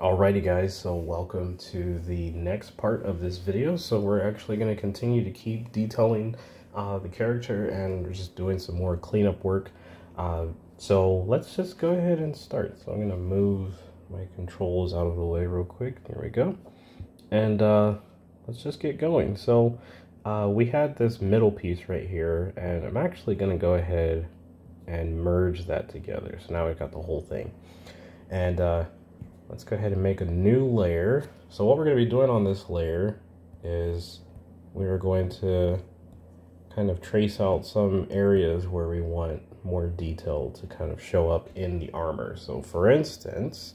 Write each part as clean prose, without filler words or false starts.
Alrighty guys, so welcome to the next part of this video. So we're actually going to continue to keep detailing the character, and we're just doing some more cleanup work. So let's just go ahead and start. So I'm going to move my controls out of the way real quick. There we go. And let's just get going. So we had this middle piece right here, and I'm actually going to go ahead and merge that together. So now we've got the whole thing. And let's go ahead and make a new layer. So what we're going to be doing on this layer is we are going to kind of trace out some areas where we want more detail to kind of show up in the armor. So for instance,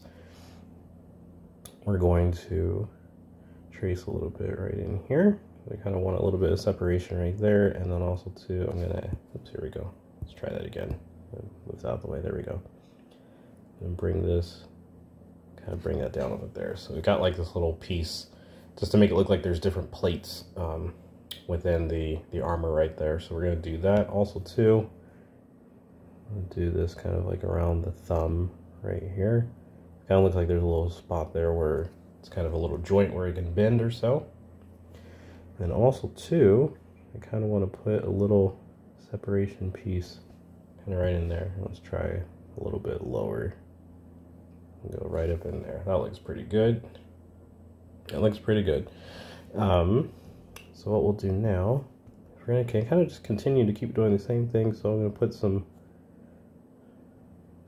we're going to trace a little bit right in here. We kind of want a little bit of separation right there, and then also too, I'm gonna, oops, here we go. Let's try that again. Move out of the way, there we go. And bring this, kind of bring that down over there. So we've got like this little piece, just to make it look like there's different plates within the armor right there. So we're gonna do that. Also too, I'll do this kind of like around the thumb right here. Kind of looks like there's a little spot there where it's kind of a little joint where it can bend or so. And also too, I kind of want to put a little separation piece kind of right in there. Let's try a little bit lower. Go right up in there. That looks pretty good. That looks pretty good. So what we'll do now, we're gonna kind of just continue to keep doing the same thing. So I'm gonna put some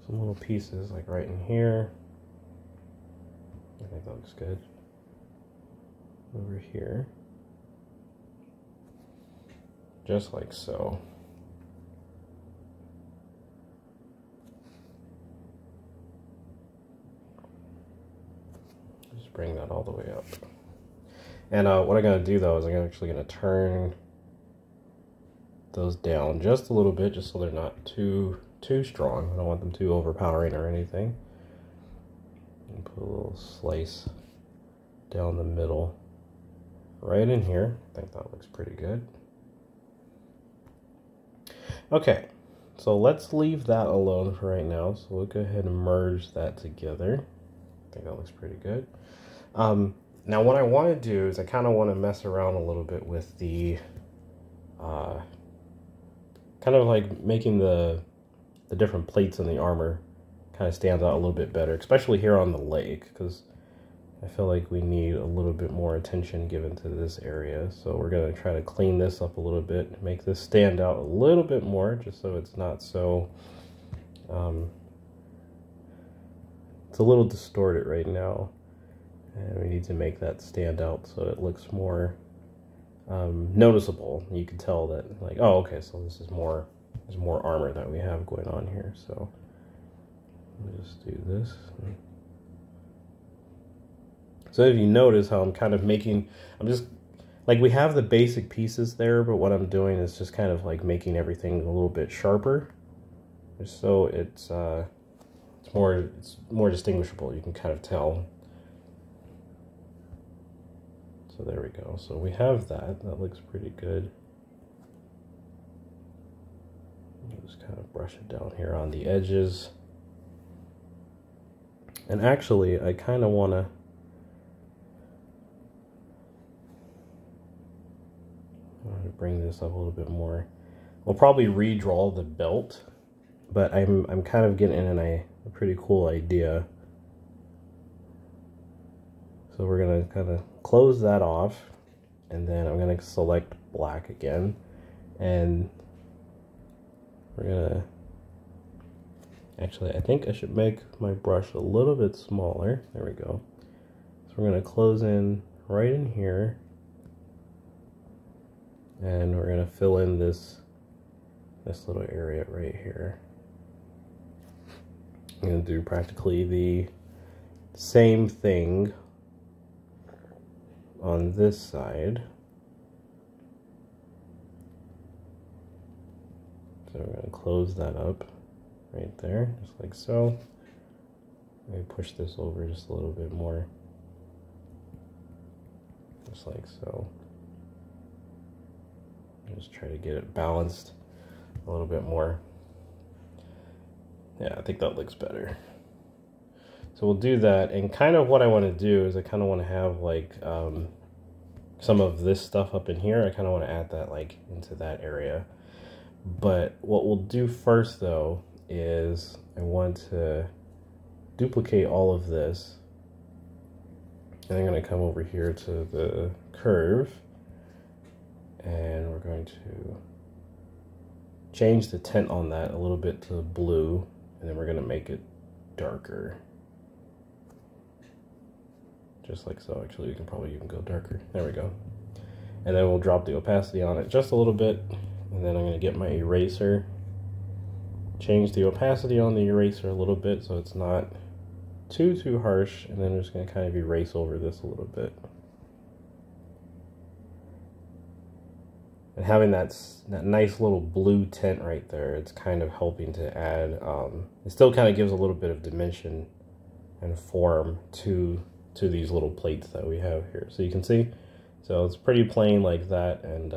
little pieces like right in here. I think that looks good. Over here. Just like so. Just bring that all the way up. And what I'm going to do though is I'm actually going to turn those down just a little bit, just so they're not too strong. I don't want them too overpowering or anything. And put a little slice down the middle, right in here. I think that looks pretty good. Okay, so let's leave that alone for right now. So we'll go ahead and merge that together. I think that looks pretty good. Now what I want to do is I kind of want to mess around a little bit with the, kind of like making the different plates in the armor kind of stands out a little bit better, especially here on the leg, because I feel like we need a little bit more attention given to this area. So we're going to try to clean this up a little bit, make this stand out a little bit more, just so it's not so, it's a little distorted right now. And we need to make that stand out so it looks more noticeable. You can tell that, like, oh, okay, so this is more, there's more armor that we have going on here. So let me just do this. So if you notice how I'm kind of making, I'm just, like, we have the basic pieces there, but what I'm doing is just kind of like making everything a little bit sharper, just so it's more distinguishable. You can kind of tell. So there we go. So we have that. That looks pretty good. Just kind of brush it down here on the edges. And actually, I kind of want to bring this up a little bit more. We'll probably redraw the belt, but I'm kind of getting in a pretty cool idea. So we're gonna kind of close that off, and then I'm gonna select black again, and we're gonna, actually I think I should make my brush a little bit smaller. There we go. So we're gonna close in right in here, and we're gonna fill in this little area right here. I'm gonna do practically the same thing on this side. So we're gonna close that up right there, just like so. Maybe push this over just a little bit more, just like so. Just try to get it balanced a little bit more. Yeah, I think that looks better. So we'll do that, and kind of what I want to do is I kind of want to have like some of this stuff up in here. I kind of want to add that like into that area. But what we'll do first though is I want to duplicate all of this, and I'm going to come over here to the curve, and we're going to change the tint on that a little bit to blue, and then we're going to make it darker. Just like so. Actually, you can probably even go darker. There we go. And then we'll drop the opacity on it just a little bit, and then I'm going to get my eraser, change the opacity on the eraser a little bit so it's not too harsh, and then I'm just going to kind of erase over this a little bit. And having that nice little blue tint right there, it's kind of helping to add, it still kind of gives a little bit of dimension and form to these little plates that we have here. So you can see, so it's pretty plain like that, and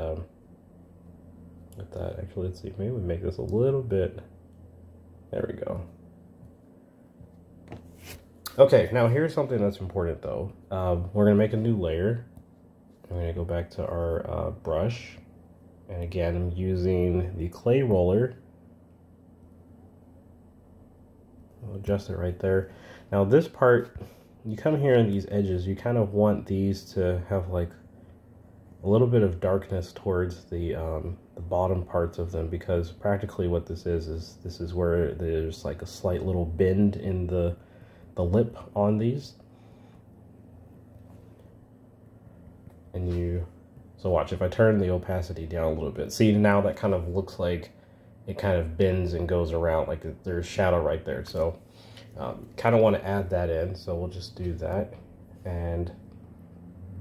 with that, actually, let's see, maybe we make this a little bit, there we go. Okay, now here's something that's important though. We're gonna make a new layer. I'm gonna go back to our brush, and again, I'm using the clay roller. I'll adjust it right there. Now this part, you come here on these edges, you kind of want these to have like a little bit of darkness towards the bottom parts of them, because practically what this is where there's like a slight little bend in the lip on these. And so watch, if I turn the opacity down a little bit, see now that kind of looks like it kind of bends and goes around, like there's shadow right there. So kind of want to add that in, so we'll just do that, and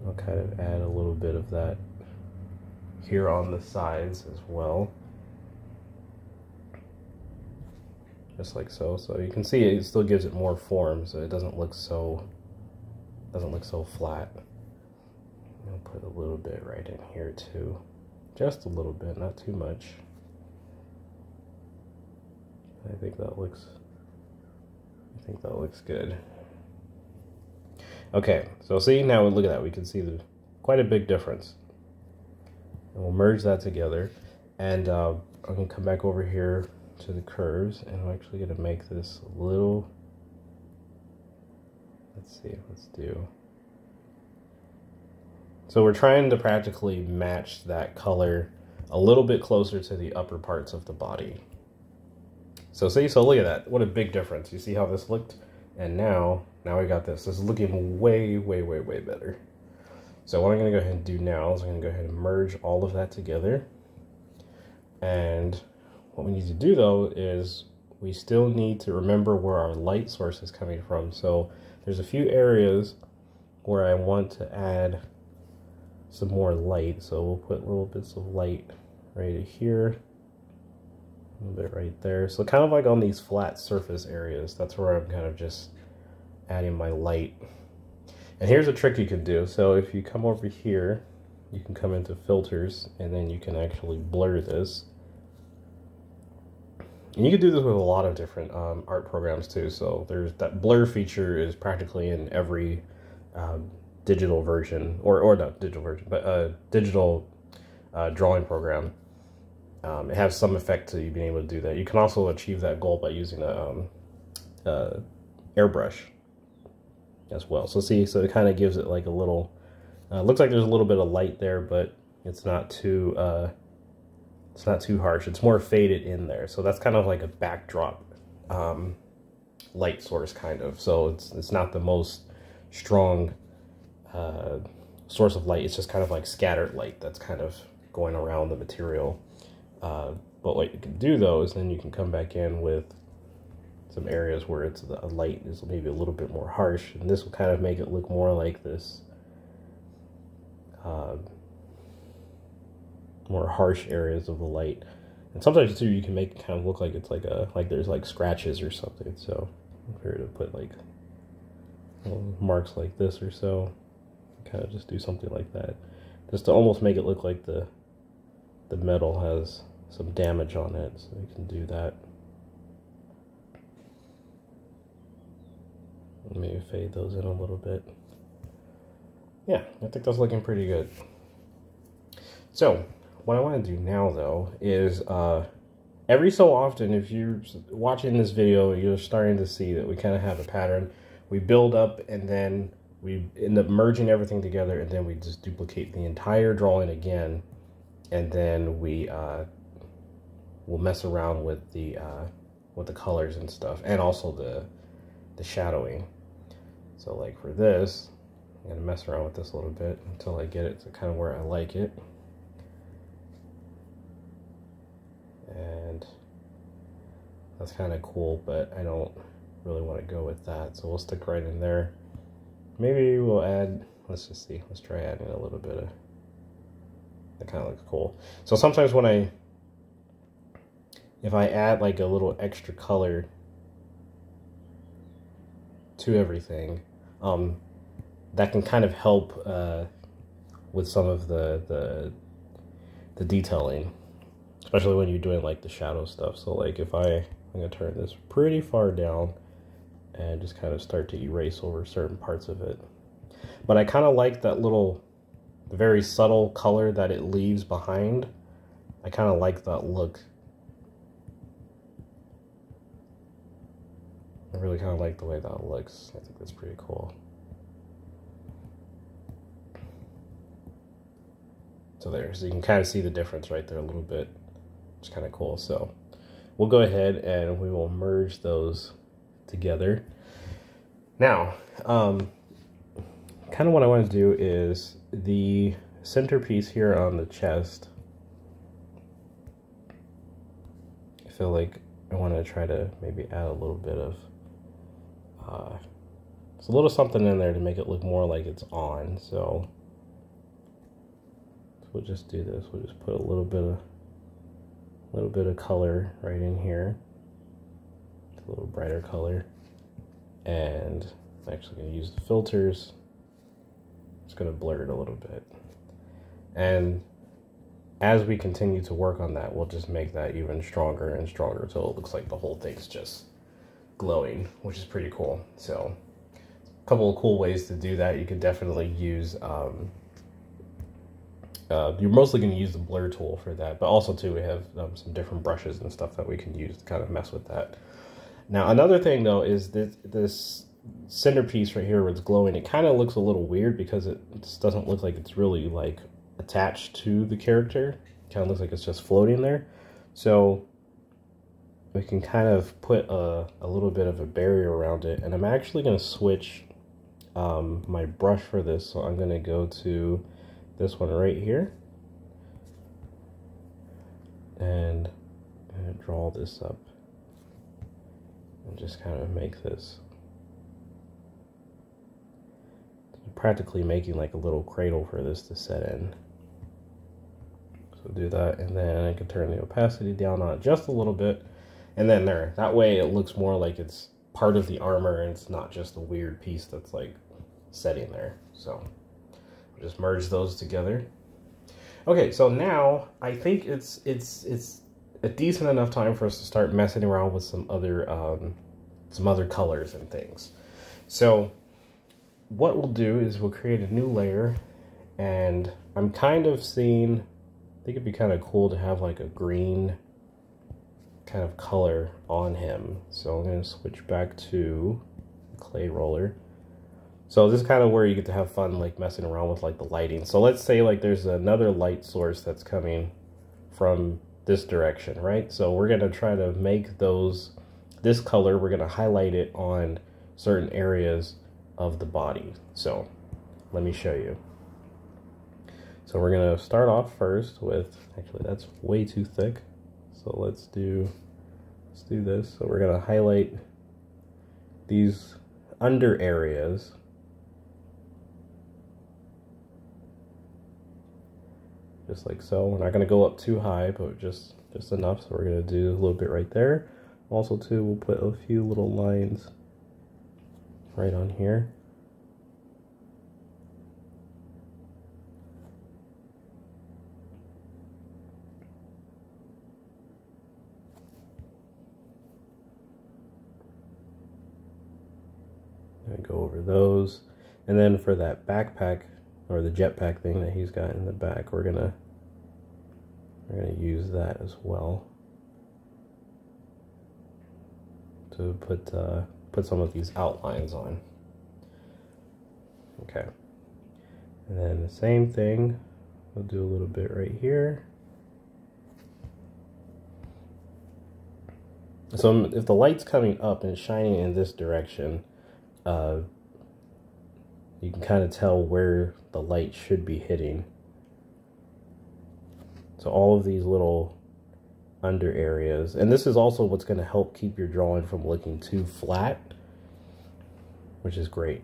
I'll kind of add a little bit of that here on the sides as well, just like so. So you can see it still gives it more form, so it doesn't look so flat. I'll put a little bit right in here too, just a little bit, not too much. I think that looks good. Okay, so see, now look at that, we can see quite a big difference. And we'll merge that together, and I'm gonna come back over here to the curves, and I'm actually gonna make this a little, let's do. So we're trying to practically match that color a little bit closer to the upper parts of the body. So see, so look at that, what a big difference. You see how this looked? And now we got this. This is looking way better. So what I'm gonna go ahead and do now is I'm gonna go ahead and merge all of that together. And what we need to do though is we still need to remember where our light source is coming from. So there's a few areas where I want to add some more light. So we'll put little bits of light right here, a little bit right there. So kind of like on these flat surface areas, that's where I'm kind of just adding my light. And here's a trick you can do. So if you come over here, you can come into filters, and then you can actually blur this. And you can do this with a lot of different art programs too. So there's that blur feature is practically in every digital version, or not digital version, but digital drawing program. It has some effect to you being able to do that. You can also achieve that goal by using a airbrush as well. So see, so it kind of gives it like a little, looks like there's a little bit of light there, but it's not too harsh. It's more faded in there. So that's kind of like a backdrop light source kind of. So it's not the most strong source of light. It's just kind of like scattered light that's kind of going around the material. But what you can do though is then you can come back in with some areas where the light is maybe a little bit more harsh, and this will kind of make it look more like this more harsh areas of the light. And sometimes too you can make it kind of look like it's like there's like scratches or something. So if we were to put like little marks like this or so, kind of just do something like that, just to almost make it look like the metal has some damage on it. So you can do that. Maybe fade those in a little bit. Yeah, I think that's looking pretty good. So what I want to do now though is every so often, if you're watching this video, you're starting to see that we kind of have a pattern. We build up and then we end up merging everything together, and then we just duplicate the entire drawing again, and then we'll mess around with the colors and stuff, and also the shadowing. So like for this, I'm gonna mess around with this a little bit until I get it to kind of where I like it. And that's kind of cool, but I don't really want to go with that, so we'll stick right in there. Maybe we'll add, let's just see, let's try adding a little bit of, that kind of looks cool. So sometimes when if I add like a little extra color to everything, that can kind of help with some of the detailing, especially when you're doing like the shadow stuff. So like if I'm gonna turn this pretty far down and just kind of start to erase over certain parts of it. But I kind of like that little, very subtle color that it leaves behind. I kind of like that look. I really kind of like the way that looks. I think that's pretty cool. So there, so you can kind of see the difference right there a little bit. It's kind of cool. So we'll go ahead and we will merge those together. Now, kind of what I want to do is the centerpiece here on the chest. I feel like I want to try to maybe add a little bit of it's a little something in there to make it look more like it's on. So we'll just do this. We'll just put a little bit of color right in here, a little brighter color, and I'm actually going to use the filters. It's going to blur it a little bit, and as we continue to work on that, we'll just make that even stronger and stronger until it looks like the whole thing's just glowing, which is pretty cool. So a couple of cool ways to do that. You could definitely use you're mostly going to use the blur tool for that, but also too we have some different brushes and stuff that we can use to kind of mess with that. Now another thing though is this centerpiece right here where it's glowing, it kind of looks a little weird because it just doesn't look like it's really like attached to the character. It kind of looks like it's just floating there. So we can kind of put a little bit of a barrier around it, and I'm actually going to switch my brush for this. So I'm going to go to this one right here, and I'm going to draw this up and just kind of make this, practically making like a little cradle for this to set in. So do that, and then I can turn the opacity down on it just a little bit, and then there, that way it looks more like it's part of the armor and it's not just a weird piece that's like setting there. So just merge those together. Okay, so now I think it's a decent enough time for us to start messing around with some other colors and things. So what we'll do is we'll create a new layer, and I'm kind of seeing, I think it'd be kind of cool to have like a green kind of color on him. So I'm going to switch back to clay roller. So this is kind of where you get to have fun, like messing around with like the lighting. So let's say like there's another light source that's coming from this direction, right? So we're going to try to make this color, we're going to highlight it on certain areas of the body. So let me show you. So we're going to start off first with, actually that's way too thick. So let's do this. So we're going to highlight these under areas. Just like so. We're not going to go up too high, but just enough. So we're going to do a little bit right there. Also too, we'll put a few little lines right on here. over those. And then for that backpack, or the jetpack thing that he's got in the back, we're gonna use that as well to put some of these outlines on. Okay, and then the same thing, we'll do a little bit right here. So if the light's coming up and shining in this direction, you can kind of tell where the light should be hitting. So all of these little under areas, and this is also what's going to help keep your drawing from looking too flat, which is great.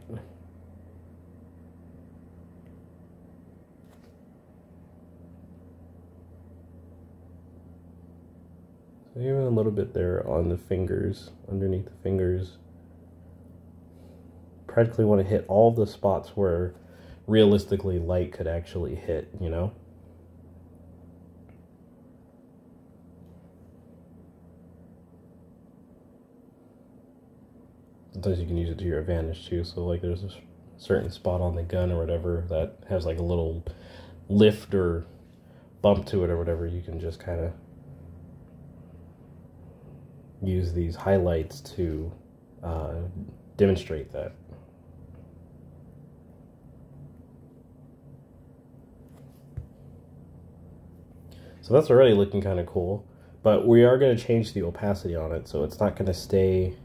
So even a little bit there on the fingers, underneath the fingers. Practically want to hit all the spots where realistically light could actually hit, you know? Sometimes you can use it to your advantage too. So like there's a certain spot on the gun or whatever that has like a little lift or bump to it or whatever, you can just kind of use these highlights to demonstrate that. So that's already looking kind of cool, but we are going to change the opacity on it, so it's not going to stay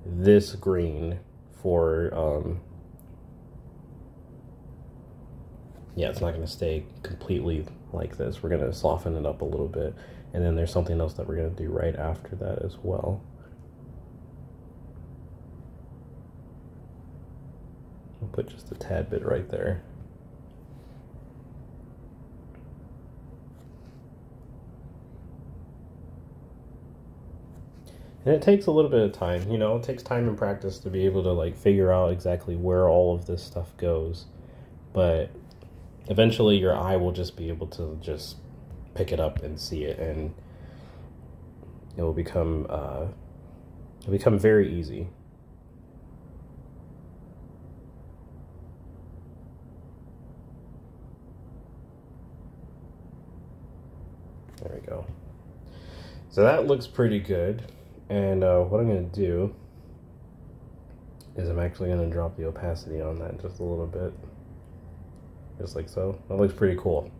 this green for, yeah, it's not going to stay completely like this. We're going to soften it up a little bit, and then there's something else that we're going to do right after that as well. I'll put just a tad bit right there. And it takes a little bit of time, you know, it takes time and practice to be able to like figure out exactly where all of this stuff goes. But eventually your eye will just be able to just pick it up and see it, and it will become very easy. There we go. So that looks pretty good. And what I'm going to do is I'm actually going to drop the opacity on that just a little bit. Just like so. That looks pretty cool.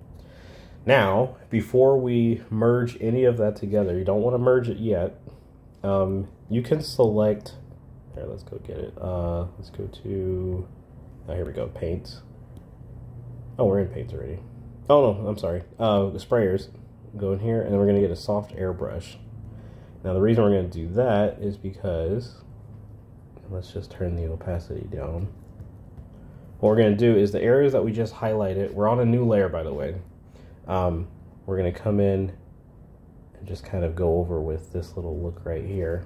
Now, before we merge any of that together, you don't want to merge it yet. You can select, here, let's go get it. Let's go to, oh, here we go, paint. Oh, we're in paint already. Oh no, I'm sorry. The sprayers, go in here, and then we're going to get a soft airbrush. Now the reason we're going to do that is because, let's just turn the opacity down. What we're going to do is the areas that we just highlighted, we're on a new layer by the way. We're going to come in and just kind of go over with this little look right here.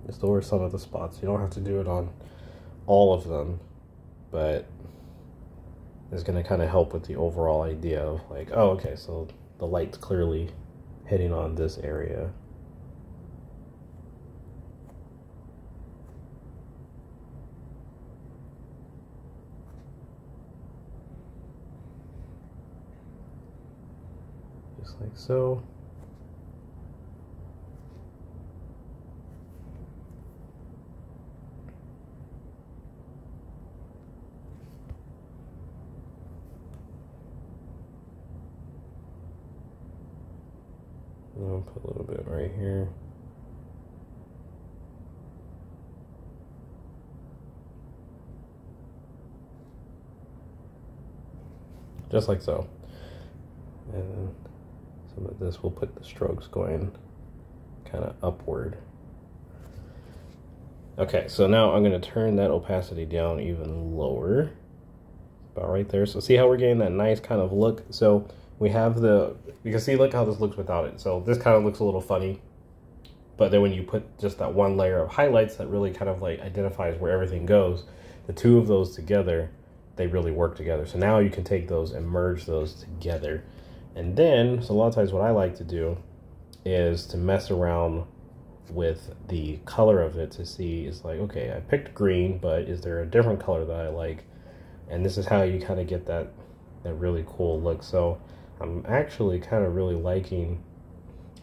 Just over some of the spots. You don't have to do it on all of them, but it's going to kind of help with the overall idea of like, oh, okay, so the light's clearly hitting on this area. Just like so. I'll put a little bit right here. Just like so. And some of this, we'll put the strokes going kind of upward. Okay, so now I'm going to turn that opacity down even lower. About right there. So see how we're getting that nice kind of look? So we have you can see, look how this looks without it. So this kind of looks a little funny, but then when you put just that one layer of highlights that really kind of like identifies where everything goes, the two of those together, they really work together. So now you can take those and merge those together. And then, so a lot of times what I like to do is to mess around with the color of it to see, is like, okay, I picked green, but is there a different color that I like? And this is how you kind of get that really cool look. So I'm actually kind of really liking,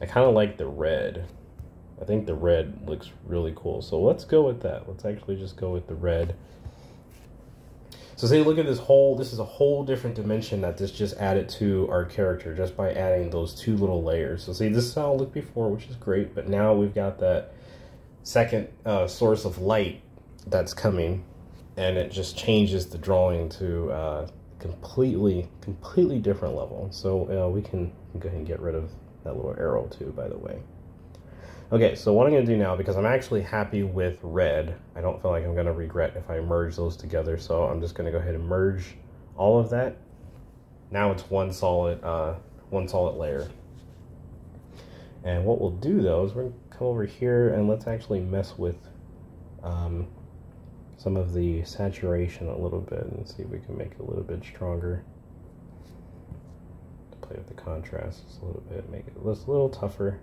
I kind of like the red. I think the red looks really cool. So let's go with that. Let's actually just go with the red. So see, look at this is a whole different dimension that this just added to our character just by adding those two little layers. So see, this is how it looked before, which is great, but now we've got that second source of light that's coming, and it just changes the drawing to completely different level. So we can go ahead and get rid of that little arrow too, by the way. Okay, so what I'm going to do now, because I'm actually happy with red, I don't feel like I'm going to regret if I merge those together, so I'm just going to go ahead and merge all of that. Now it's one solid layer. And what we'll do, though, is we're going to come over here and let's actually mess with some of the saturation a little bit and see if we can make it a little bit stronger. Play with the contrast just a little bit, make it just a little tougher.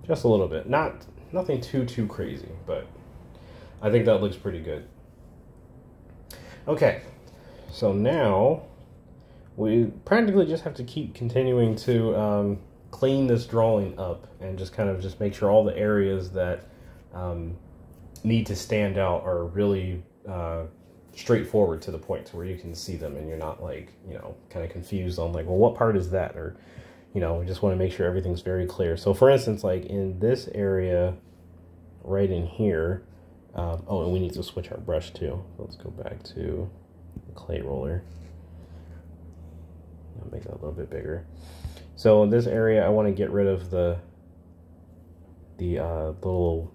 Just a little bit, nothing too crazy, but I think that looks pretty good. Okay, so now we practically just have to keep continuing to clean this drawing up and just kind of just make sure all the areas that need to stand out are really straightforward to the point to where you can see them and you're not like, you know, kind of confused on like, well, what part is that? Or, you know, we just want to make sure everything's very clear. So for instance, like in this area right in here, oh, and we need to switch our brush too. Let's go back to the clay roller. I'll make that a little bit bigger. So in this area, I want to get rid of the little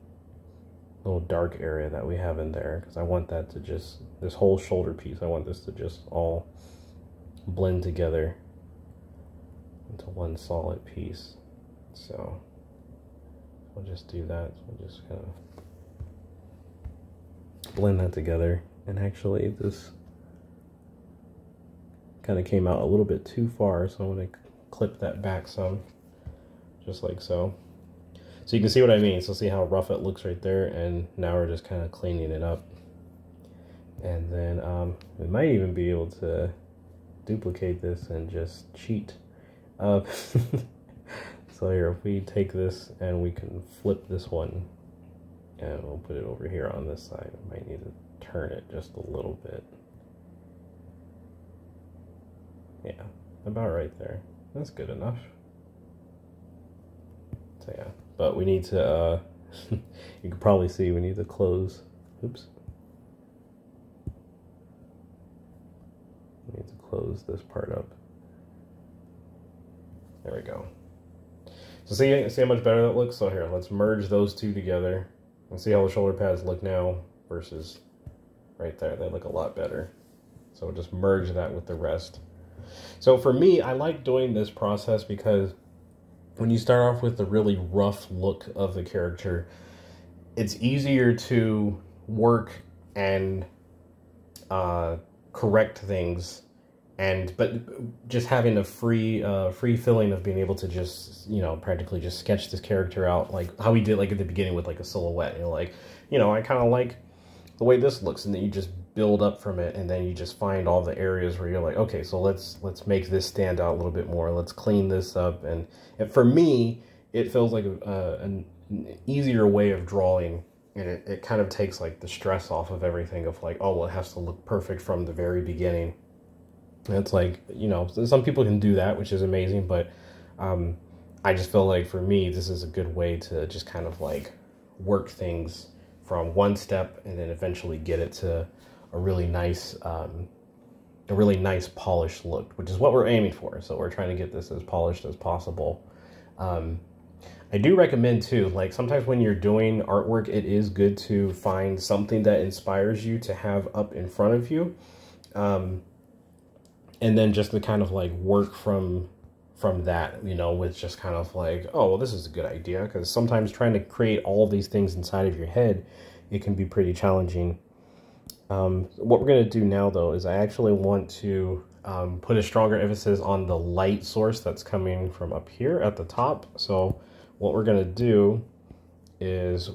dark area that we have in there, because I want that to just, this whole shoulder piece, I want this to just all blend together into one solid piece. So we'll just do that. So we'll just kind of blend that together. And actually this kind of came out a little bit too far, so I'm going to clip that back some, just like so. So you can see what I mean. So see how rough it looks right there, and now we're just kind of cleaning it up. And then we might even be able to duplicate this and just cheat. So here, if we take this and we can flip this one and we'll put it over here on this side. I might need to turn it just a little bit. Yeah, about right there. That's good enough. So yeah, but we need to, you can probably see we need to close, oops. We need to close this part up. There we go. So see how much better that looks? So here, let's merge those two together and see how the shoulder pads look now versus right there. They look a lot better. So we'll just merge that with the rest. So for me, I like doing this process because when you start off with the really rough look of the character, it's easier to work and correct things, but just having a free feeling of being able to just, you know, practically just sketch this character out like how we did like at the beginning with like a silhouette. You know, like, you know, I kind of like the way this looks, and then you just build up from it, and then you just find all the areas where you're like, okay, so let's make this stand out a little bit more. Let's clean this up, and for me, it feels like an easier way of drawing, and it kind of takes like the stress off of everything of like, oh, well, it has to look perfect from the very beginning. And it's like, you know, some people can do that, which is amazing, but I just feel like for me, this is a good way to just kind of like work things from one step and then eventually get it to a really nice polished look, which is what we're aiming for. So we're trying to get this as polished as possible. I do recommend too, like sometimes when you're doing artwork, it is good to find something that inspires you to have up in front of you. And then just to kind of like work from that, you know, with just kind of like, oh, well, this is a good idea. Because sometimes trying to create all of these things inside of your head, it can be pretty challenging. What we're going to do now, though, is I actually want to put a stronger emphasis on the light source that's coming from up here at the top. So what we're going to do is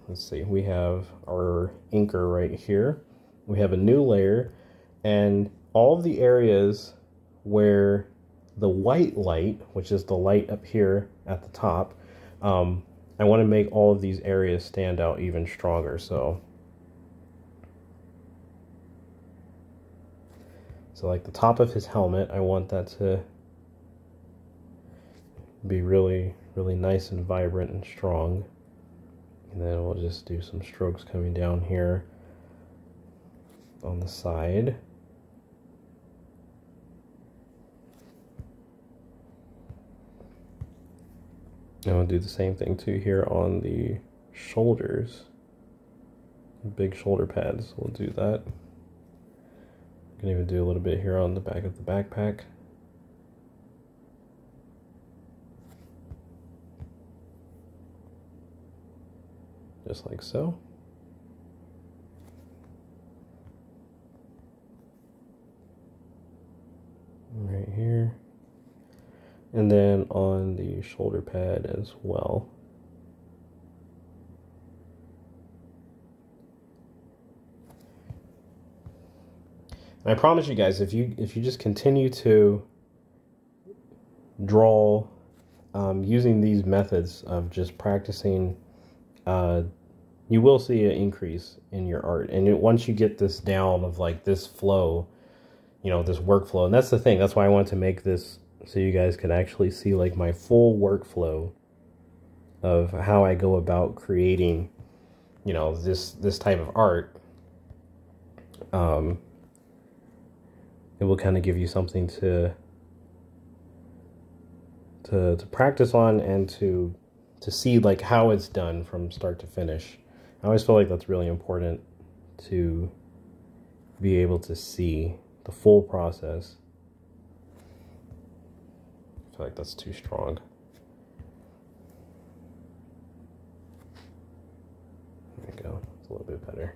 let's see, we have our inker right here. We have a new layer, and all of the areas where the white light, which is the light up here at the top, I want to make all of these areas stand out even stronger. So like the top of his helmet, I want that to be really, really nice and vibrant and strong. And then we'll just do some strokes coming down here on the side. And we'll do the same thing too here on the shoulders. Big shoulder pads, we'll do that. Can even do a little bit here on the back of the backpack. Just like so. Right here. And then on the shoulder pad as well. And I promise you guys, if you just continue to draw using these methods of just practicing, you will see an increase in your art. And once you get this down of like this flow, you know, this workflow, and that's the thing, that's why I wanted to make this so you guys could actually see like my full workflow of how I go about creating, you know, this type of art. It will kind of give you something to practice on and to see like how it's done from start to finish. I always feel like that's really important, to be able to see the full process. I feel like that's too strong. There we go. It's a little bit better.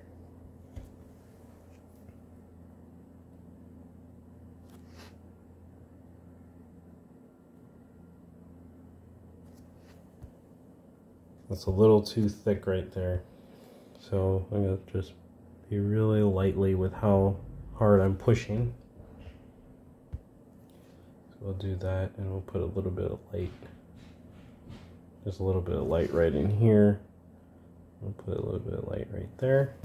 That's a little too thick right there. So I'm going to just be really lightly with how hard I'm pushing. So we'll do that, and we'll put a little bit of light. Just a little bit of light right in here. We'll put a little bit of light right there.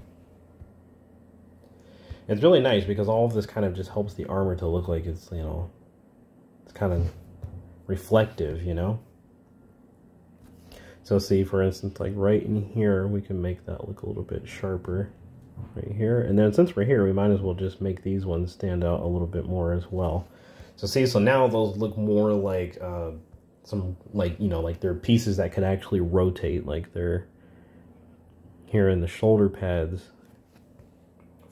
It's really nice because all of this kind of just helps the armor to look like it's, you know, it's kind of reflective, you know? So see, for instance, like right in here, we can make that look a little bit sharper right here. And then since we're here, we might as well just make these ones stand out a little bit more as well. So see, so now those look more like some, like, you know, like they're pieces that could actually rotate, like they're here in the shoulder pads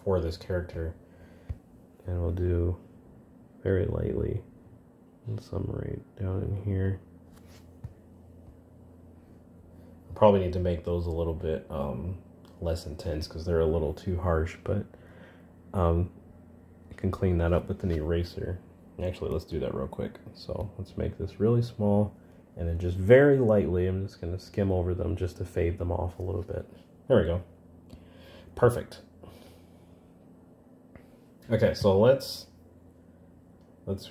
for this character. And we'll do very lightly and some right down in here. Probably need to make those a little bit less intense because they're a little too harsh, but you can clean that up with an eraser. Actually, let's do that real quick. So let's make this really small, and then just very lightly, I'm just going to skim over them just to fade them off a little bit. There we go. Perfect. Okay, so let's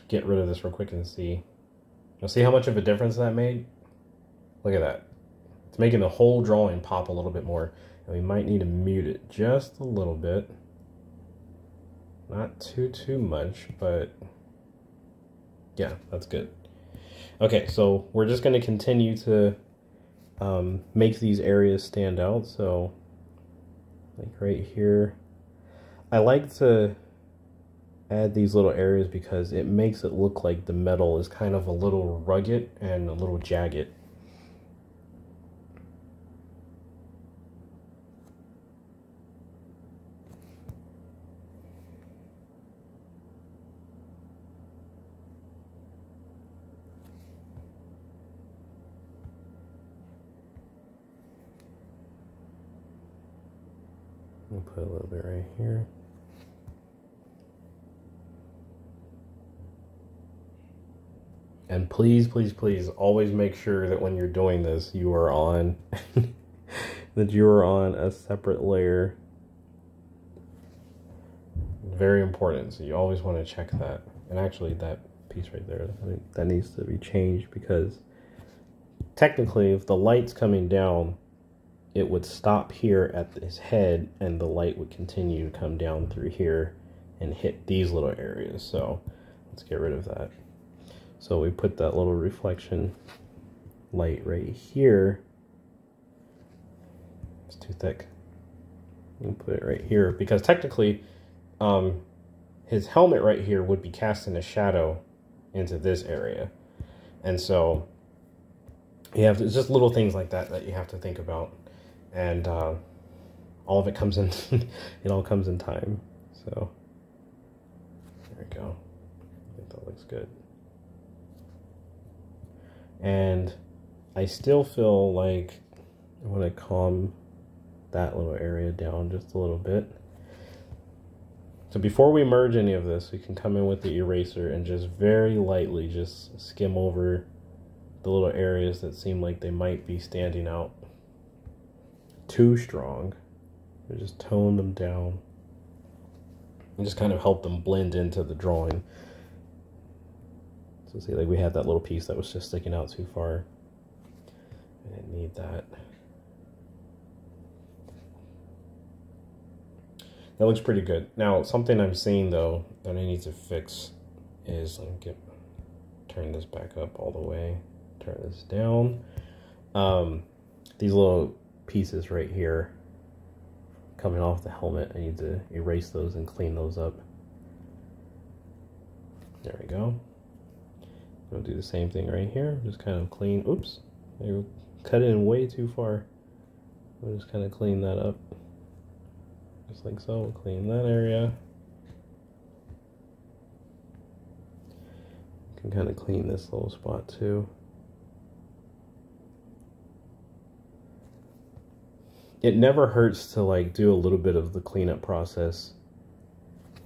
get rid of this real quick and see. Now, see how much of a difference that made? Look at that. It's making the whole drawing pop a little bit more. And we might need to mute it just a little bit. Not too much, but yeah, that's good. Okay, so we're just going to continue to make these areas stand out. So, like right here, I like to add these little areas because it makes it look like the metal is kind of a little rugged and a little jagged. put a little bit right here. And please, please, please always make sure that when you're doing this, you are on that you are on a separate layer. Very important. So you always want to check that. And actually that piece right there, that needs to be changed, because technically if the light's coming down, it would stop here at his head and the light would continue to come down through here and hit these little areas. So let's get rid of that. So we put that little reflection light right here. It's too thick. You can put it right here because technically his helmet right here would be casting a shadow into this area. And so you have to, it's just little things like that that you have to think about. And all of it comes in, it all comes in time. So there we go. I think that looks good. And I still feel like I want to calm that little area down just a little bit. So before we merge any of this, we can come in with the eraser and just very lightly just skim over the little areas that seem like they might be standing out too strong. We just tone them down and just kind of help them blend into the drawing. So see, like we had that little piece that was just sticking out too far. I didn't need that. That looks pretty good. Now, something I'm seeing though that I need to fix is, turn this back up all the way, turn this down. These little pieces right here coming off the helmet, I need to erase those and clean those up. There we go. I'll do the same thing right here. Just kind of clean. Oops, I cut it in way too far. We'll just kind of clean that up. Just like so. We'll clean that area. You can kind of clean this little spot too. It never hurts to like do a little bit of the cleanup process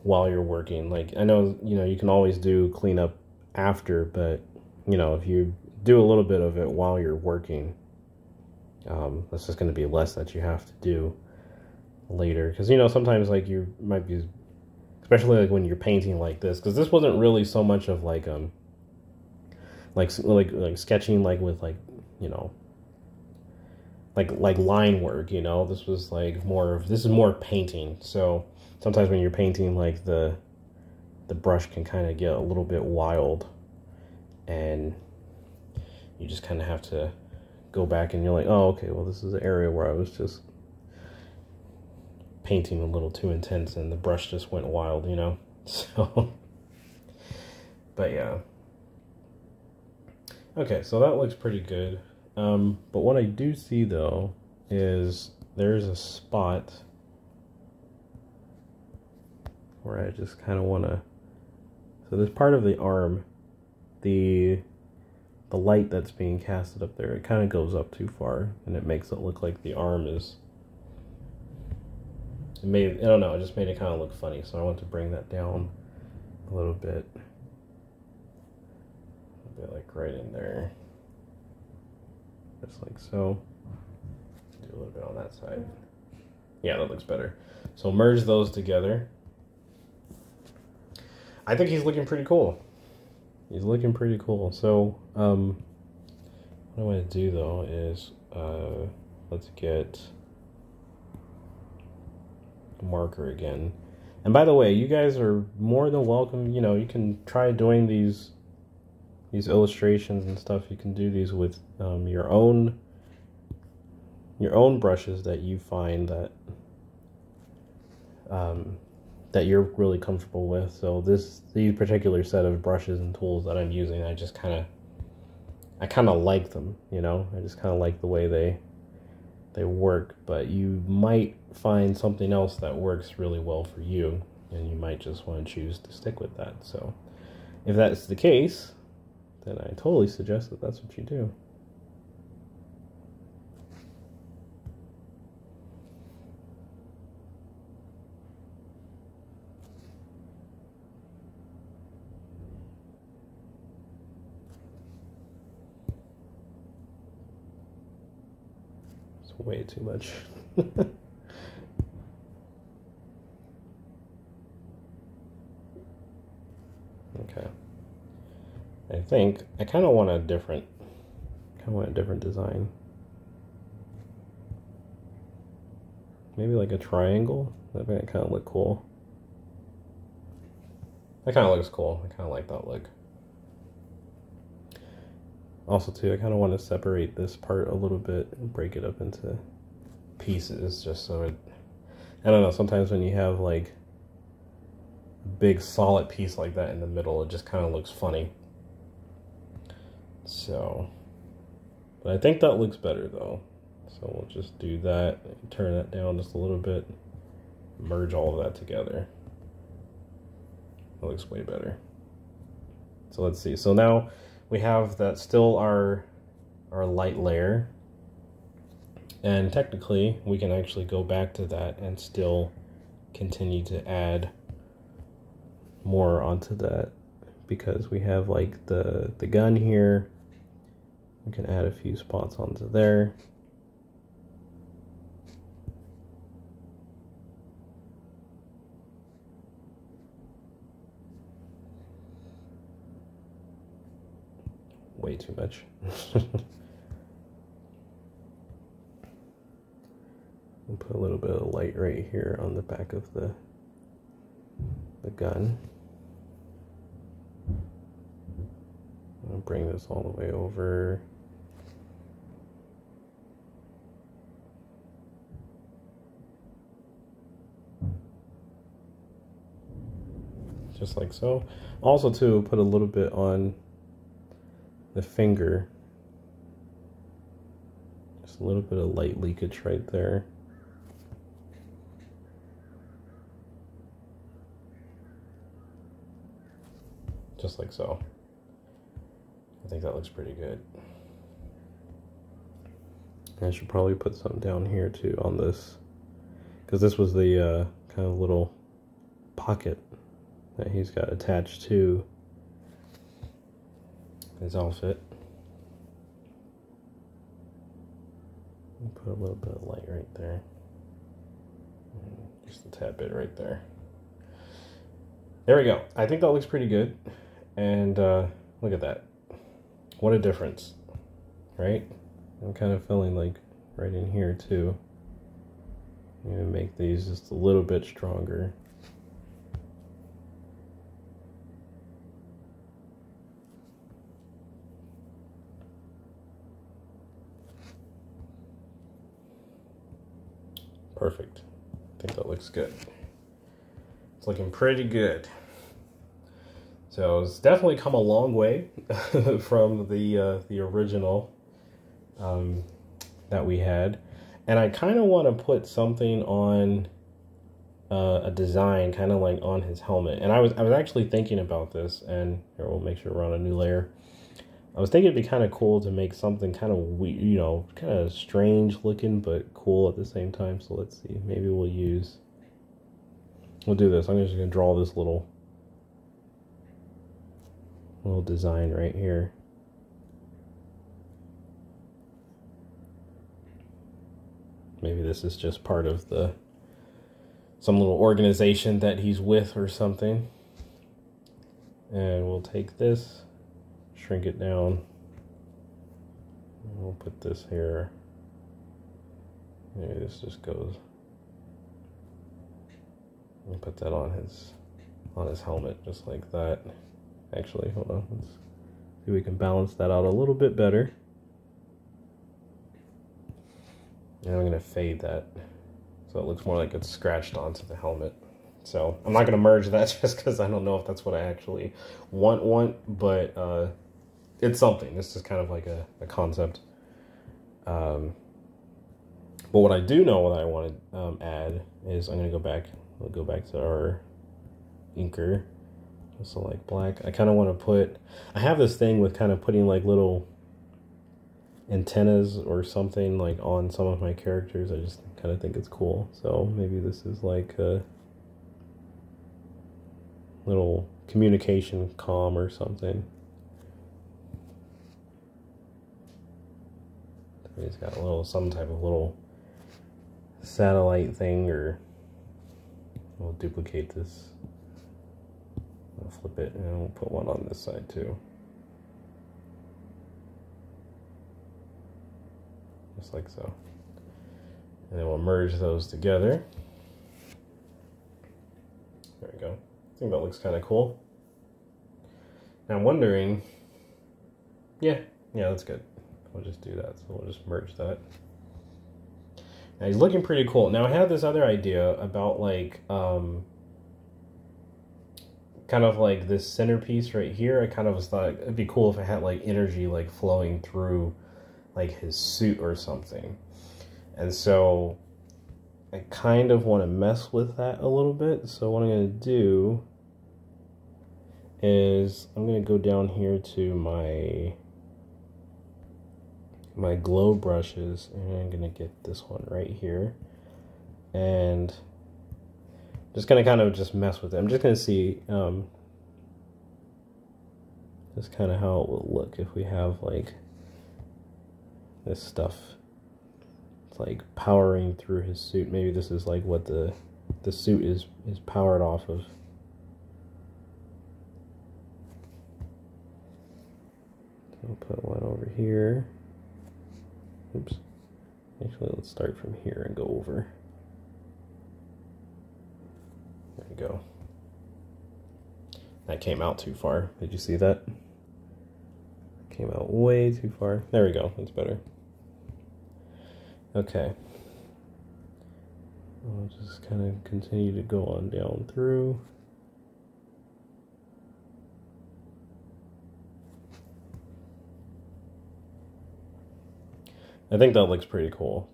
while you're working. Like I know, you can always do cleanup after, but if you do a little bit of it while you're working, that's just going to be less that you have to do later. Because sometimes like you might be, especially like when you're painting like this, because this wasn't really so much of like sketching like with like like line work. This was like this is more painting. So sometimes when you're painting, like the brush can kind of get a little bit wild, and you just kind of have to go back and you're like, oh, okay, well, this is an area where I was just painting a little too intense and the brush just went wild, so but yeah. Okay, so that looks pretty good. But what I do see though is there's a spot where I just kind of want to, so there's part of the arm, the light that's being casted up there, it kind of goes up too far and it makes it look like the arm is, I don't know, it just made it kind of look funny, so I want to bring that down a little bit. Like right in there. Just like so. Do a little bit on that side. Yeah, that looks better. So merge those together. I think he's looking pretty cool. He's looking pretty cool. So, what I want to do though is, let's get a marker again. And by the way, you guys are more than welcome. You can try doing these illustrations and stuff. You can do these with your own brushes that you find that that you're really comfortable with. So these particular set of brushes and tools that I'm using, I kind of like them, I just kind of like the way they work. But you might find something else that works really well for you, and you might just want to choose to stick with that. So if that's the case, then I totally suggest that that's what you do. way too much. Okay. I think I kind of want a different design. Maybe like a triangle. That might kind of look cool. That kind of looks cool. I kind of like that look. Also too, I kind of want to separate this part a little bit and break it up into pieces just so it, I don't know, sometimes when you have like a big solid piece like that in the middle, it just kind of looks funny. So, but I think that looks better though. So we'll just do that, turn that down just a little bit, merge all of that together. That looks way better. So let's see. So now we have that still our light layer. And technically we can actually go back to that and still continue to add more onto that because we have like the gun here. We can add a few spots onto there. Way too much. We'll put a little bit of light right here on the back of the gun. I'll bring this all the way over. Just like so. Also too, put a little bit on the finger. Just a little bit of light leakage right there. Just like so. I think that looks pretty good. I should probably put some down here too on this, because this was the kind of little pocket that he's got attached to his outfit. Put a little bit of light right there. Just a tad bit right there. There we go. I think that looks pretty good. And look at that. What a difference, right? I'm kind of feeling like right in here too. I'm gonna make these just a little bit stronger. Perfect. I think that looks good. It's looking pretty good. So it's definitely come a long way from the original that we had. And I kind of want to put something on a design kind of like on his helmet. And I was actually thinking about this, and here, we'll make sure we're on a new layer. I was thinking it'd be kind of cool to make something kind of weird, you know, kind of strange looking, but cool at the same time. So let's see, maybe we'll do this. I'm just going to draw this little design right here. Maybe this is just part of some little organization that he's with or something. And we'll take this, shrink it down. We'll put this here. Maybe this just goes. We'll put that on his helmet just like that. Actually, hold on. Let's see if we can balance that out a little bit better. And I'm going to fade that so it looks more like it's scratched onto the helmet. So I'm not going to merge that just because I don't know if that's what I actually want, but it's something. This is kind of like a concept. But what I do know what I want to add is I'm going to go back. We'll go back to our inker. So like black. I kind of want to put, I have this thing with kind of putting like little antennas or something like on some of my characters. I just kind of think it's cool. So maybe this is like a little communication comm or something. He's got a little, some type of little satellite thing, or we'll duplicate this. I'll flip it and we'll put one on this side too. Just like so. And then we'll merge those together. There we go. I think that looks kind of cool. Now I'm wondering, yeah, that's good. We'll just do that. So we'll just merge that. Now he's looking pretty cool. Now I had this other idea about like, kind of like this centerpiece right here. I kind of was thought it'd be cool if I had like energy like flowing through like his suit or something. And so I kind of want to mess with that a little bit. So what I'm going to do is I'm going to go down here to my glow brushes, and I'm going to get this one right here, and just going to kind of just mess with it. I'm just going to see just kind of how it will look if we have like this stuff. It's like powering through his suit. Maybe this is like what the suit is powered off of. I'll put one over here. Oops. Actually, let's start from here and go over. There we go. That came out too far. Did you see that? Came out way too far. There we go. That's better. Okay. I'll just kind of continue to go on down through. I think that looks pretty cool.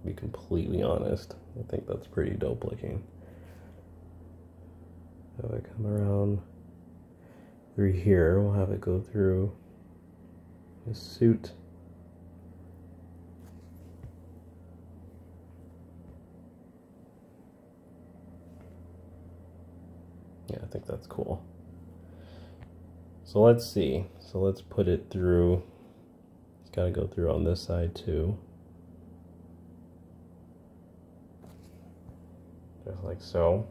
To be completely honest, I think that's pretty dope looking. So I come around through here, we'll have it go through his suit. Yeah, I think that's cool. So let's see. So let's put it through. It's got to go through on this side too. Just like so.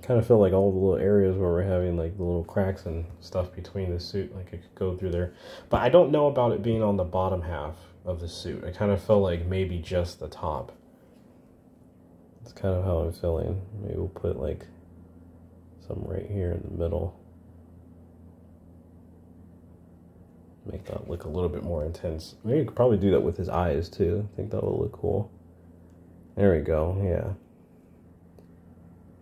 Kind of feel like all the little areas where we're having like the little cracks and stuff between the suit, like it could go through there. But I don't know about it being on the bottom half of the suit. I kind of feel like maybe just the top. That's kind of how I'm feeling. Maybe we'll put like some right here in the middle. Make that look a little bit more intense. Maybe you could probably do that with his eyes too. I think that will look cool. There we go, yeah.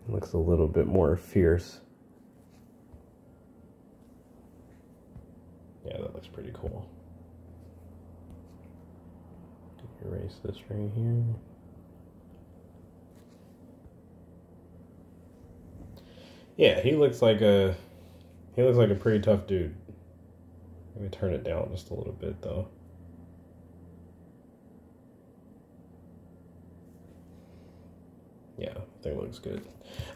Looks a little bit more fierce. Yeah, that looks pretty cool. Erase this right here. Yeah, he looks like a pretty tough dude. Let me turn it down just a little bit though. Yeah, I think it looks good.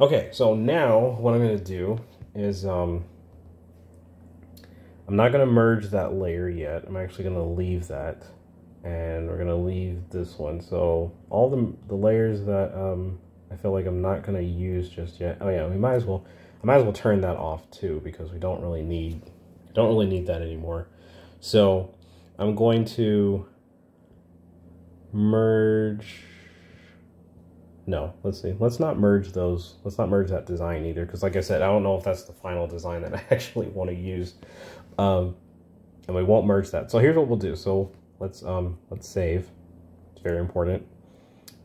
Okay, so now what I'm going to do is I'm not going to merge that layer yet. I'm actually going to leave that, and we're going to leave this one. So all the layers that I feel like I'm not going to use just yet. Oh yeah, I might as well turn that off too, because we don't really need that anymore. So I'm going to merge. No, let's see. Let's not merge those. Let's not merge that design either, because like I said, I don't know if that's the final design that I actually want to use. And we won't merge that. So here's what we'll do. So let's save. It's very important.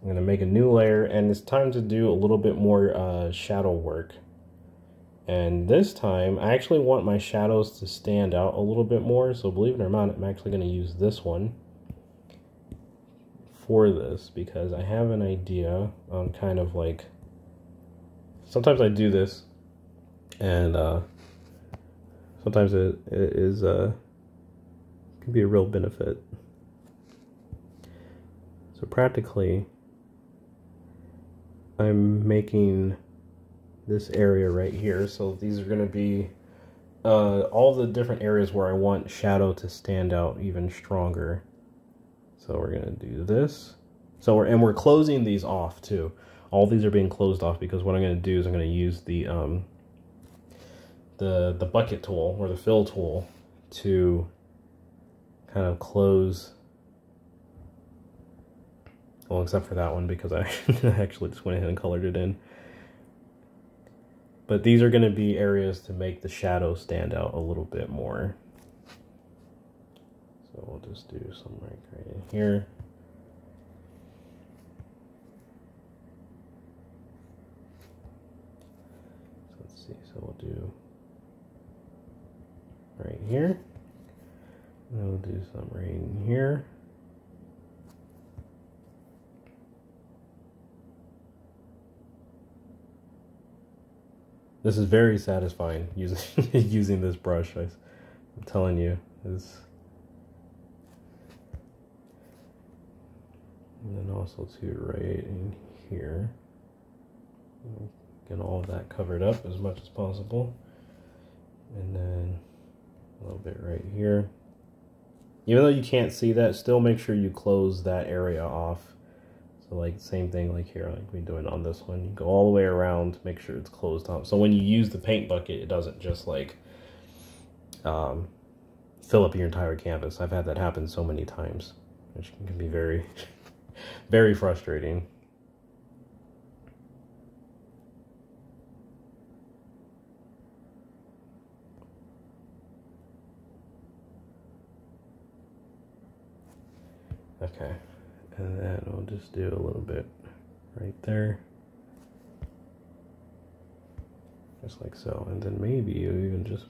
I'm gonna make a new layer, and it's time to do a little bit more shadow work. And this time, I actually want my shadows to stand out a little bit more. So believe it or not, I'm actually gonna use this one for this, because I have an idea on kind of like, sometimes I do this, and sometimes it is can be a real benefit. So practically, I'm making this area right here. So these are going to be all the different areas where I want shadow to stand out even stronger. So we're gonna do this. So we're closing these off too. All these are being closed off because what I'm gonna do is I'm gonna use the bucket tool or the fill tool to kind of close. Well, except for that one because I actually just went ahead and colored it in. But these are going to be areas to make the shadow stand out a little bit more. So we'll just do some right in here. So let's see, so we'll do right here. And we'll do some right in here. This is very satisfying using this brush. I'm telling you, and then also too right in here. Get all of that covered up as much as possible, and then a little bit right here. Even though you can't see that, still make sure you close that area off. So like same thing like here, like we're doing on this one. You go all the way around, make sure it's closed off. So when you use the paint bucket, it doesn't just like fill up your entire canvas. I've had that happen so many times, which can be very, very frustrating. Okay. And then we'll just do a little bit right there. Just like so. And then maybe you even just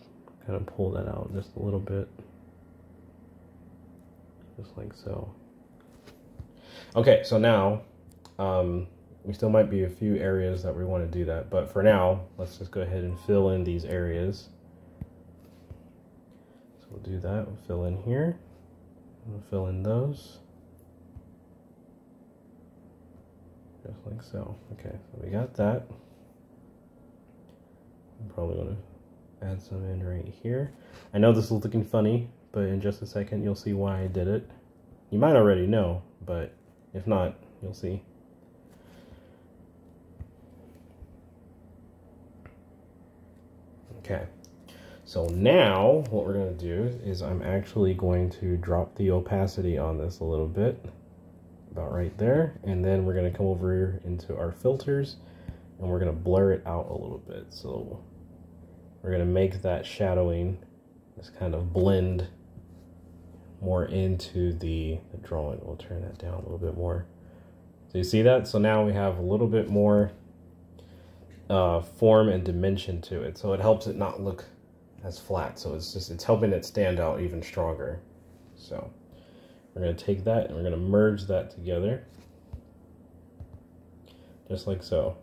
kind of pull that out just a little bit. Just like so. Okay, so now, we still might be a few areas that we want to do that. But for now, let's just go ahead and fill in these areas. So we'll do that. We'll fill in here. We'll fill in those. Just like so. Okay, so we got that. I'm probably going to add some in right here. I know this is looking funny, but in just a second you'll see why I did it. You might already know, but if not, you'll see. Okay, so now what we're going to do is I'm actually going to drop the opacity on this a little bit. About right there, and then we're going to come over here into our filters and we're going to blur it out a little bit. So we're going to make that shadowing just kind of blend more into the drawing. We'll turn that down a little bit more. So you see that? So now we have a little bit more form and dimension to it. So it helps it not look as flat. So it's helping it stand out even stronger. So we're going to take that and we're going to merge that together, just like so.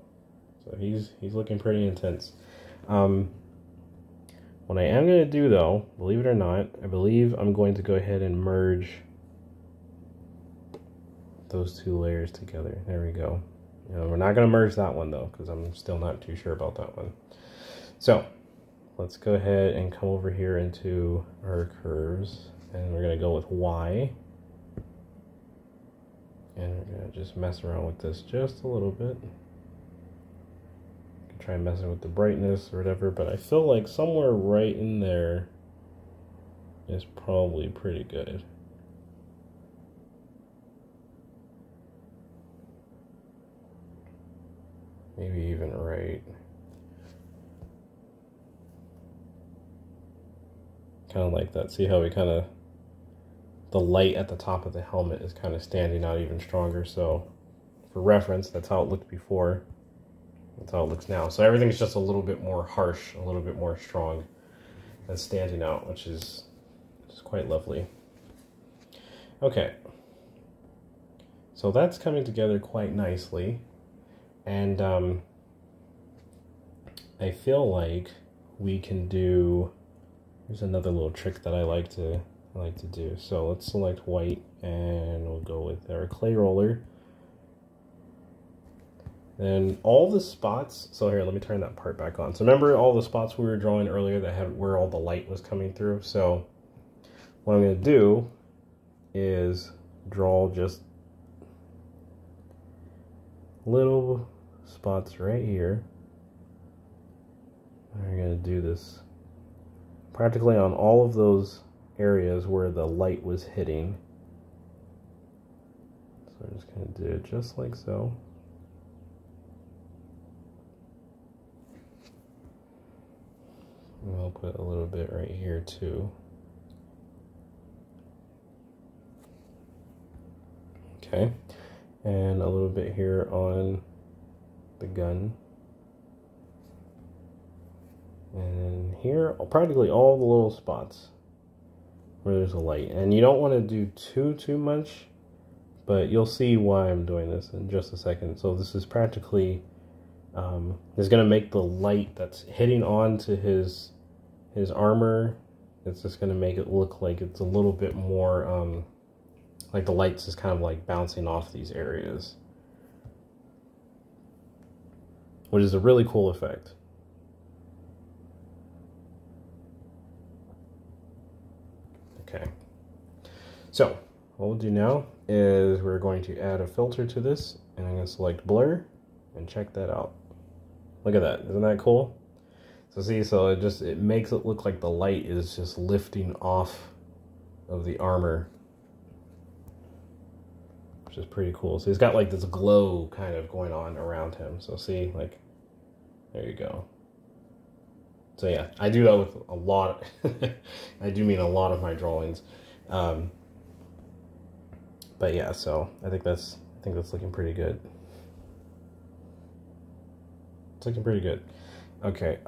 So he's looking pretty intense. What I am going to do though, believe it or not, I believe I'm going to go ahead and merge those two layers together. There we go. We're not going to merge that one though, because I'm still not too sure about that one. So let's go ahead and come over here into our curves, and we're going to go with Y. And we're going to just mess around with this just a little bit. You can try messing with the brightness or whatever, but I feel like somewhere right in there is probably pretty good. Maybe even right. Kind of like that. See how we kind of, the light at the top of the helmet is kind of standing out even stronger. So for reference, that's how it looked before. That's how it looks now. So everything's just a little bit more harsh, a little bit more strong and standing out, which is quite lovely. Okay. So that's coming together quite nicely. And I feel like we can do, here's another little trick that I like to do. So let's select white and we'll go with our clay roller. And all the spots, so here, let me turn that part back on. So remember all the spots we were drawing earlier that had where all the light was coming through? So what I'm going to do is draw just little spots right here. I'm going to do this practically on all of those areas where the light was hitting. So I'm just going to do it just like so. And I'll put a little bit right here too. Okay, and a little bit here on the gun. And here, practically all the little spots where there's a light. And you don't want to do too much, but you'll see why I'm doing this in just a second. So this is practically, is going to make the light that's hitting onto his armor, it's just going to make it look like it's a little bit more, like the light's just kind of like bouncing off these areas. Which is a really cool effect. Okay. So, what we'll do now is we're going to add a filter to this, and I'm going to select blur, and check that out. Look at that, isn't that cool? So see, so it makes it look like the light is just lifting off of the armor, which is pretty cool. So he's got like this glow kind of going on around him. So see, like, there you go. So yeah, I do that with a lot. I do mean a lot of my drawings. But yeah, so I think that's looking pretty good. It's looking pretty good. Okay,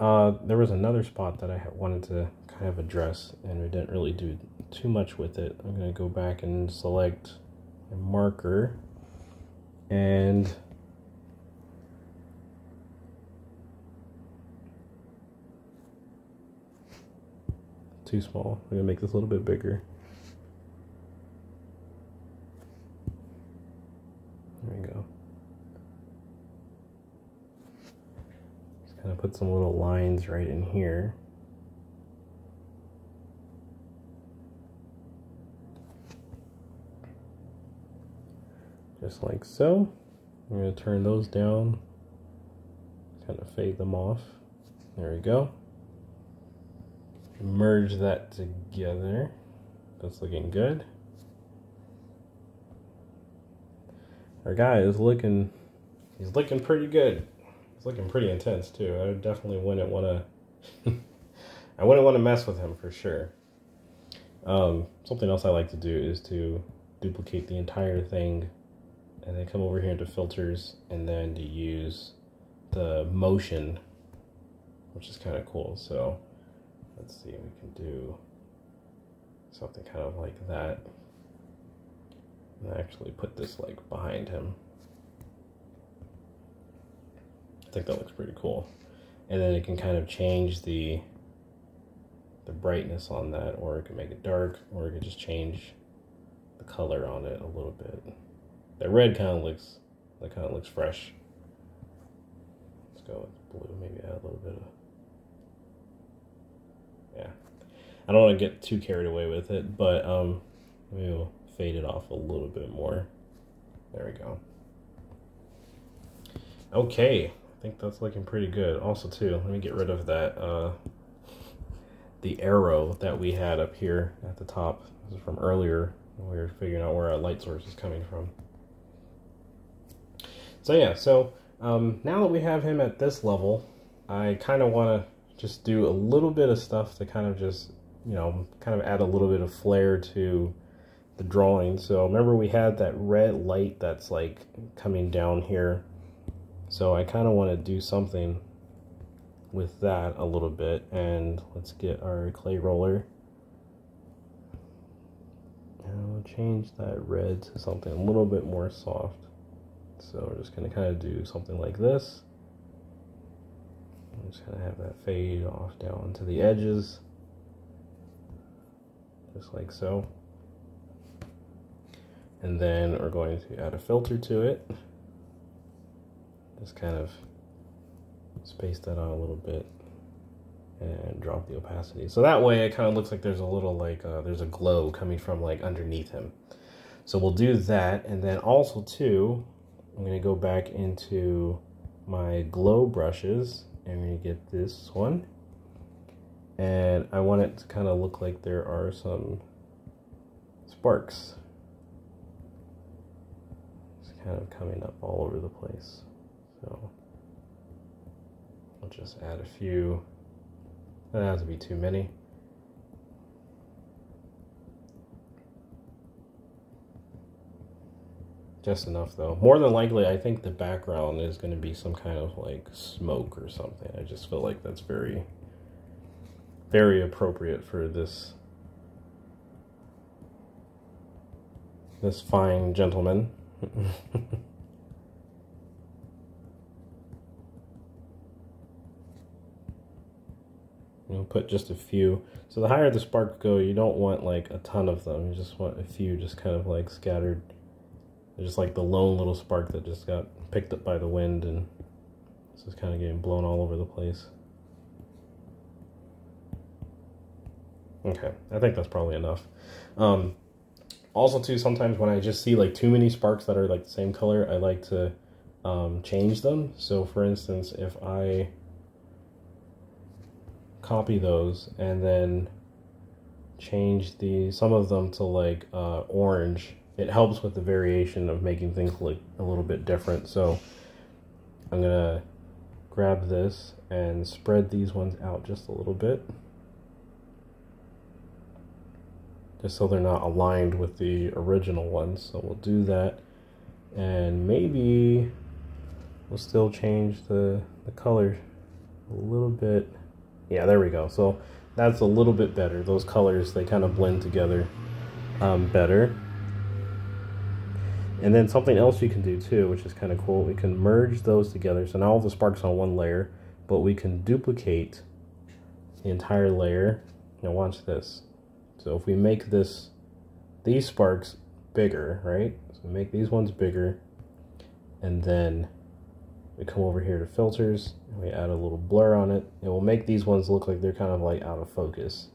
there was another spot that I wanted to kind of address, and we didn't really do too much with it. I'm going to go back and select a marker, and too small. I'm going to make this a little bit bigger. There we go. Kind of put some little lines right in here. Just like so. I'm going to turn those down, kind of fade them off. There we go. Merge that together. That's looking good. Our guy is looking, he's looking pretty good. It's looking pretty intense too. I definitely wouldn't want to I wouldn't want to mess with him for sure. Something else I like to do is to duplicate the entire thing and then come over here into filters and then to use the motion, which is kind of cool. So let's see, we can do something kind of like that. And actually put this like behind him. I think that looks pretty cool. And then it can kind of change the brightness on that, or it can make it dark, or it could just change the color on it a little bit. That red kind of looks fresh. Let's go with blue, maybe add a little bit of, yeah. I don't want to get too carried away with it, but we'll fade it off a little bit more. There we go. Okay, I think that's looking pretty good. Also too, let me get rid of that the arrow that we had up here at the top. This is from earlier when we were figuring out where our light source is coming from. So yeah, so now that we have him at this level, I kind of want to just do a little bit of stuff to kind of just, you know, kind of add a little bit of flair to the drawing. So remember we had that red light that's like coming down here. So I kind of want to do something with that a little bit, and let's get our clay roller. And we'll change that red to something a little bit more soft. So we're just going to kind of do something like this. I'm just going to have that fade off down to the edges. Just like so. And then we're going to add a filter to it. Just kind of space that out a little bit and drop the opacity. So that way it kind of looks like there's a little like, there's a glow coming from like underneath him. So we'll do that. And then also too, I'm gonna go back into my glow brushes and I'm gonna get this one. And I want it to kind of look like there are some sparks. It's kind of coming up all over the place. So I'll just add a few. That doesn't have to be too many. Just enough though. More than likely, I think the background is going to be some kind of like smoke or something. I just feel like that's very, very appropriate for this fine gentleman. You'll put just a few. So the higher the sparks go, you don't want like a ton of them. You just want a few just kind of like scattered. They're just like the lone little spark that just got picked up by the wind and it's just kind of getting blown all over the place. Okay, I think that's probably enough. Also too, sometimes when I just see like too many sparks that are like the same color, I like to change them. So for instance, if I copy those and then change some of them to like orange, it helps with the variation of making things look a little bit different. So I'm gonna grab this and spread these ones out just a little bit, just so they're not aligned with the original ones. So we'll do that, and maybe we'll still change the color a little bit. Yeah, there we go. So that's a little bit better. Those colors, they kind of blend together better. And then something else you can do too, which is kind of cool, we can merge those together. So now all the sparks on one layer, but we can duplicate the entire layer. Now watch this. So if we make these sparks bigger, right? So make these ones bigger, and then we come over here to filters, and we add a little blur on it. It will make these ones look like they're kind of like out of focus.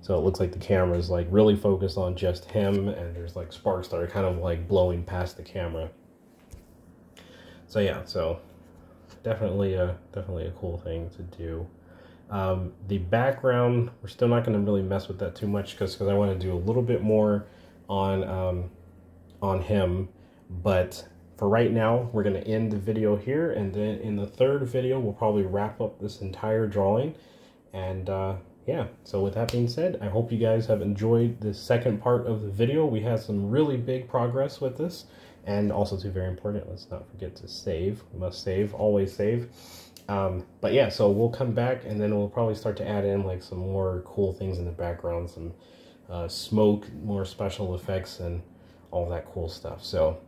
So it looks like the camera is like really focused on just him, and there's like sparks that are kind of like blowing past the camera. So yeah, so definitely a cool thing to do. The background, we're still not going to really mess with that too much because I want to do a little bit more on him, but for right now, we're going to end the video here, and then in the third video, we'll probably wrap up this entire drawing. And yeah, so with that being said, I hope you guys have enjoyed the second part of the video. We had some really big progress with this, and also too, very important, let's not forget to save. We must save, always save. But yeah, so we'll come back, and then we'll probably start to add in like some more cool things in the background, some smoke, more special effects, and all that cool stuff. So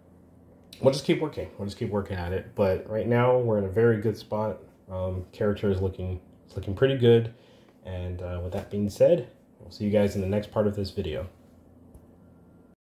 we'll just keep working. We'll just keep working at it. But right now we're in a very good spot. Character is looking pretty good. And with that being said, we'll see you guys in the next part of this video.